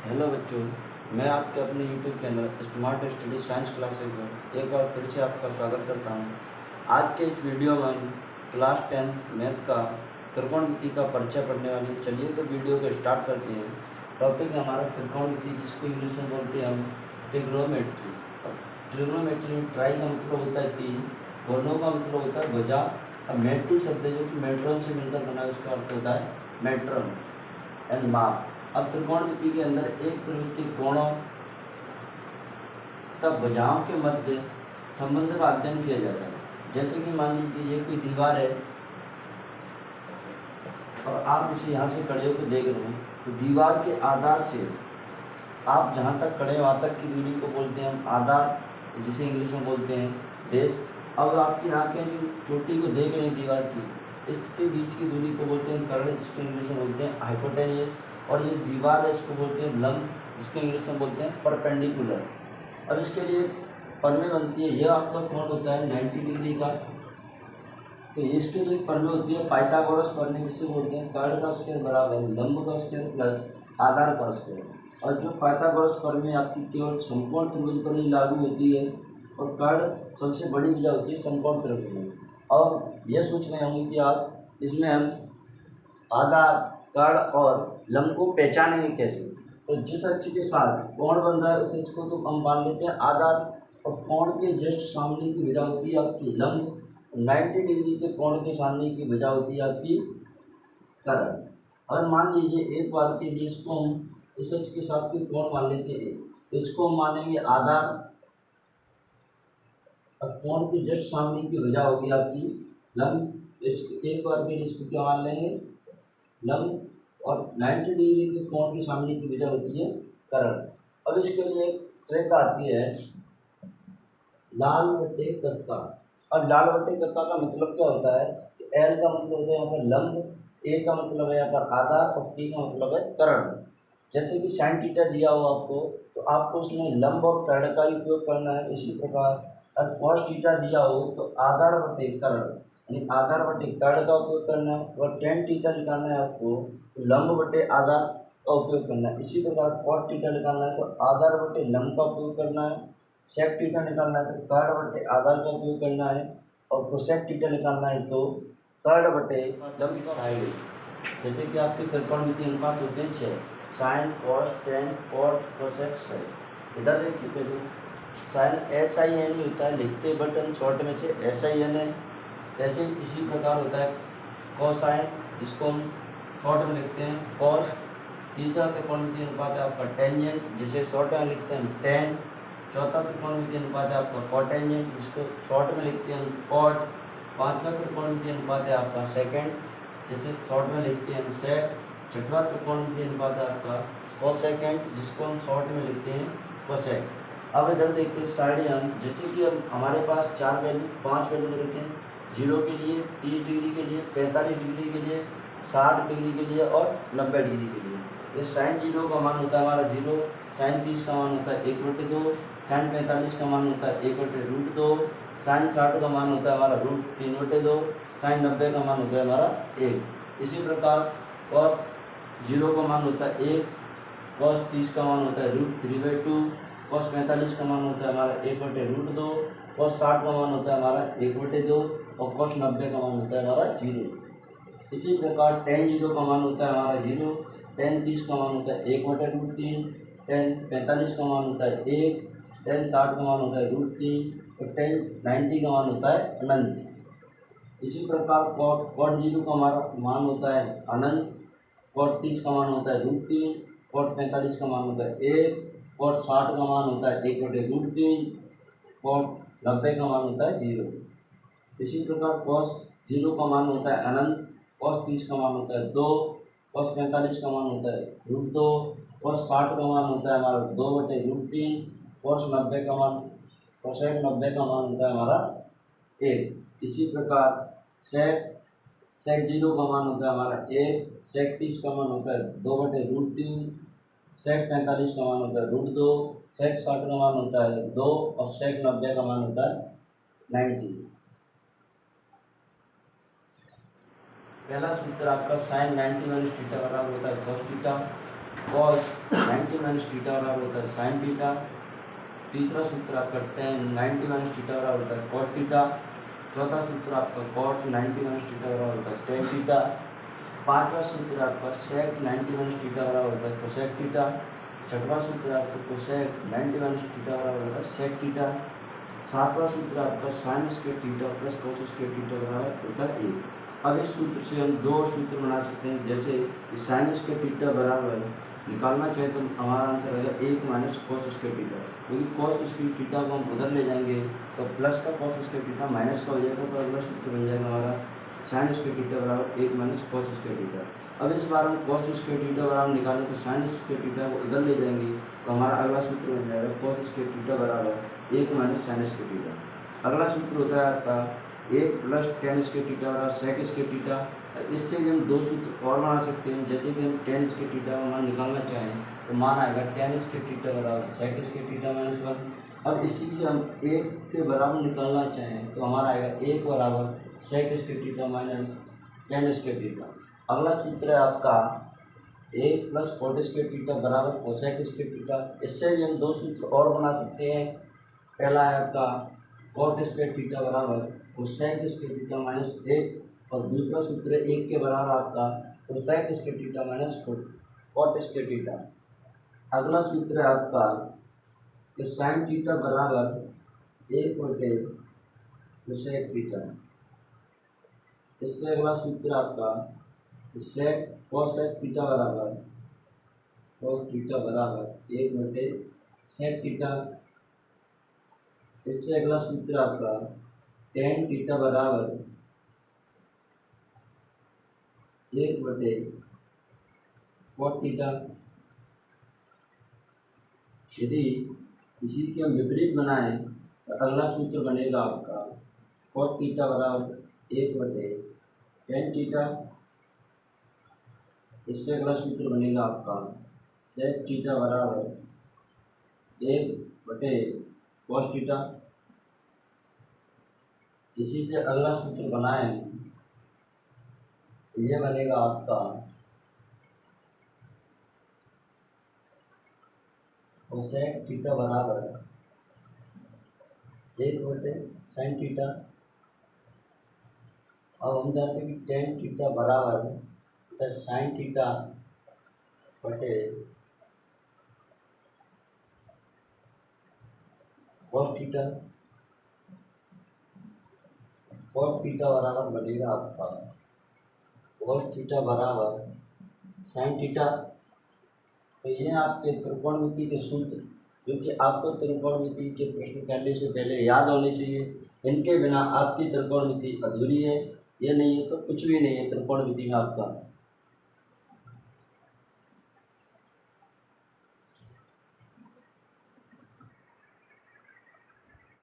Hello बच्चों, मैं आपके अपने YouTube channel smart study science classes में एक बार फिर से आपका स्वागत करता हूं। आज के इस वीडियो में हम क्लास 10 मैथ का त्रिकोणमिति का परिचय पढ़ने वाले हैं। चलिए तो वीडियो को स्टार्ट करते हैं। टॉपिक है हमारा त्रिकोणमिति, जिसको इंग्लिश में बोलते हैं हम ट्रिग्नोमेट्री। ट्रिग्नोमेट्री में ट्राई का मतलब होता है तीन, गोनो का मतलब होता है भुजा, अब मेट्री शब्द है जो कि मेट्रॉन से मिलकर बना है, उसका अर्थ होता है मेट्रॉन एंड माप। अब त्रिकोणमिति के अंदर एक त्रिभुज कोणों तथा भुजाओं के मध्य संबंध का अध्ययन किया जाता है। जैसे कि मान लीजिए ये कोई दीवार है और आप इसे यहाँ से खड़े होकर देख रहे हैं, तो दीवार के आधार से आप जहाँ तक खड़े वहाँ तक की दूरी को बोलते हैं हम आधार, जिसे इंग्लिश में बोलते हैं बेस। अब आपकी आँखें जो चोटी को देख रहे हैं दीवार की, इसके बीच की दूरी को बोलते हैं कर्ण, जिसको इंग्लिश में बोलते हैं हाइपोटेनियस। और ये दीवार है, इसको बोलते हैं लंब, जिसको इंग्लिश में बोलते हैं परपेंडिकुलर। अब इसके लिए परमेय बनती है, यह आपका कोण होता है 90 डिग्री का, तो इसके लिए परमेय होती है पाइथागोरस परमेय, जिसे बोलते हैं कर्ण का स्क्वायर बराबर लंब का स्क्वायर प्लस आधार का स्क्वायर। और जो पाइथागोरस परमेय आपकी केवल समकोण त्रिभुज पर ही लागू होती है, और कर्ण सबसे बड़ी भुजा होती है समकोण त्रिभुज में। और यह सोच रहे होंगे कि आप इसमें हम आधार, कर्ण और लंब को पहचानेंगे कैसे। तो जिस अक्ष के साथ कोण बन रहा है उस अक्ष को तो हम मान लेते हैं आधार, और कोण के जस्ट सामने की भुजा होती है आपकी लंब, 90 डिग्री के कोण के सामने की भुजा होती है आपकी कर्ण। और मान लीजिए एक बार के लिए इसको हम इस अक्ष के साथ कोई कोण मान लेते हैं, इसको हम मानेंगे आधार, और कोण के जस्ट सामने की भुजा होगी आपकी लंब। एक बार फिर इसको क्या मान लेंगे लंब, और 90 डिग्री के कोण के सामने की भुजा होती है कर्ण। अब इसके लिए एक ट्रिक आती है लाल बटे कक्का। अब लाल बटे कक्का का मतलब क्या होता है कि एल का मतलब होता है यहाँ पर लंब, ए का मतलब है यहाँ पर आधार, और टी का मतलब है कर्ण। जैसे कि साइन थीटा दिया हो आपको, तो आपको उसमें लंब और कर्ण का ही उपयोग करना है। इसी प्रकार अगर कॉस थीटा दिया हो तो आधार बटे कर्ण, यानी आधार बटे कर्ण का उपयोग करना है। और टेन थीटा निकालना है आपको, तो लंब बटे आधार का उपयोग करना है। इसी प्रकार कॉट थीटा निकालना है तो आधार बटे लंब का उपयोग करना है। सेक थीटा निकालना है तो कर्ण बटे आधार का उपयोग करना है। और कोसेक थीटा निकालना है तो कर्ण बटे लंब का साइड। जैसे कि आपके त्रिकोणमिति अनुपात होते हैं 6, sine, cos, tan, cot, cosec, sec. इधर देखिए पहले साइन SIN ही होता है, लिखते बटन शॉर्ट में से SIN है। ऐसे इसी प्रकार होता है कोसाइन, जिसको हम शॉर्ट में लिखते हैं कॉस। तीसरा त्रिकोणमिति अनुपात है आपका टेंजेंट, जिसे शॉर्ट में लिखते हैं टेन। चौथा त्रिकोणमिति अनुपात है आपका कोटेंजेंट, जिसको शॉर्ट में लिखते हैं कॉट। पांचवा त्रिकोणमिति अनुपात है आपका सेकेंड, जिसे शॉर्ट में लिखते हैं सेक। छठवां त्रिकोणमिति अनुपात है आपका कोसेकेंड, जिसको हम शॉर्ट में लिखते हैं कोसेक। अब इधर देखिए साइड हम, जैसे कि हम हमारे पास 5 वैल्यू रखे हैं, 0 के लिए, 30 डिग्री के लिए, 45 डिग्री के लिए, 60 डिग्री के लिए और 90 डिग्री के लिए। ये साइन 0 का मान होता है हमारा 0, साइन 30 का मान होता है 1/2, साइन 45 का मान होता है 1/√2, साइन 60 का मान होता है हमारा √3/2, साइन 90 का मान होता है हमारा 1। इसी प्रकार कॉस 0 का मान होता है 1, कॉस 30 का मान होता है √3/2, कॉस 45 का मान होता है हमारा 1/√2, कॉस 60 का मान होता है हमारा 1/2, और कॉस 90 का मान होता है हमारा 0। इसी प्रकार टेन 0 का मान होता है हमारा 0, टेन 30 का मान होता है 1/√3, टेन 45 का मान होता है 1, टेन 60 का मान होता है √3, और टेन 90 का मान होता है अनंत। इसी प्रकार कॉट 0 का हमारा मान होता है अनंत, कॉट 30 का मान होता है √3, कॉट 45 का मान होता है 1, कॉट 60 का मान होता है 1/√3, कॉट 90 का मान होता है 0। इसी प्रकार कॉस 0 का मान होता है अनंत, कॉस 30 का मान होता है 2, कॉस 45 का मान होता है √2, कॉस 60 का मान होता है हमारा 2/√3, कॉस 90 का मान कोसेक 90 का मान होता है हमारा 1। इसी प्रकार सेक 0 का मान होता है हमारा 1, सेक 30 का मान होता है 2/√3, सेक 45 का मान होता है √2, सेक 60 का मान होता है 2, और सेक 90 का मान होता है 90। पहला सूत्र आपका साइन 90 - थीटा बराबर होता है cos theta. Cos 90 minus theta बराबर होता है साइन थीटा। तीसरा सूत्र आप करते हैं 90 माइनस थीटा बराबर होता है कॉट थीटा। चौथा सूत्र आपका कॉट 90 माइनस थीटा बराबर होता है टेन थीटा। पांचवा सूत्र आपका सेक 90 माइनस थीटा बराबर होता है कोसेक थीटा। छठवां सूत्र आपका कोसेक 90 माइनस थीटा बराबर होता है सेक थीटा। सातवां सूत्र आपका sine square theta plus cos square theta बराबर होता है 1। अब इस सूत्र से हम दो और सूत्र बना सकते हैं, जैसे साइन स्क्वायर थीटा बराबर निकालना चाहे तो हमारा आंसर आएगा 1 माइनस कोस स्क्वायर थीटा, क्योंकि कोस स्क्वायर थीटा को हम उधर ले जाएंगे तो प्लस का कोस स्क्वायर थीटा माइनस का हो जाएगा, तो अगला सूत्र बन जाएगा हमारा साइन स्क्वायर थीटा बराबर 1 माइनस कोस स्क्वायर थीटा। अब इस बार हम कोस स्क्वायर थीटा बराबर निकालें तो साइन स्क्वायर थीटा को इधर ले जाएंगे तो हमारा अगला सूत्र बन जाएगा कोस स्क्वायर थीटा बराबर 1 माइनस साइन स्क्वायर थीटा। अगला सूत्र होता है आपका 1 प्लस टेन स्क्वायर थीटा बराबर सेक स्क्वायर थीटा। इससे भी हम दो सूत्र और बना सकते हैं, जैसे कि हम टेन स्क्वायर थीटा का मान निकालना चाहें तो मान आएगा टेन स्क्वायर थीटा बराबर सेक स्क्वायर थीटा माइनस 1। अब इसी से हम 1 के बराबर निकालना चाहें तो हमारा आएगा 1 बराबर sec square theta minus tan square theta. अगला सूत्र है आपका 1 प्लस कॉट स्क्वायर थीटा बराबर कोसेक स्क्वायर थीटा। इससे भी हम दो सूत्र और बना सकते हैं। पहला है आपका कॉट स्क्वायर थीटा बराबर कोसेक स्क्वायर थीटा माइनस 1, और दूसरा सूत्र है 1 के बराबर आपका cosec square theta minus cot square theta. अगला सूत्र है आपका कि साइन थीटा बराबर 1 बटे कोसेक थीटा। इससे अगला सूत्र आपका सेक कोसेक थीटा बराबर कोस थीटा बराबर 1 बटे सेक थीटा। इससे अगला सूत्र आपका टेन थीटा बराबर 1 बटे कॉट थीटा। यदि इसी के हम विपरीत बनाएं तो अगला सूत्र बनेगा आपका कॉट थीटा बराबर 1 बटे टेन थीटा। इससे अगला सूत्र बनेगा आपका सेक थीटा बराबर 1 बटे कॉस थीटा। इसी से अगला सूत्र बनाएं ये बनेगा आपका कोसेक थीटा बराबर 1 बटे साइन थीटा। अब हम जानते हैं कि टेन थीटा बराबर साइन थीटा बटे कॉस थीटा। कॉस थीटा बराबर बनेगा आपका कॉस थीटा बराबर साइन थीटा। तो ये आपके त्रिकोणमिति के सूत्र जो कि आपको त्रिकोणमिति के प्रश्न करने से पहले याद होने चाहिए। इनके बिना आपकी त्रिकोणमिति अधूरी है, ये नहीं है तो कुछ भी नहीं है त्रिकोणमिति में आपका।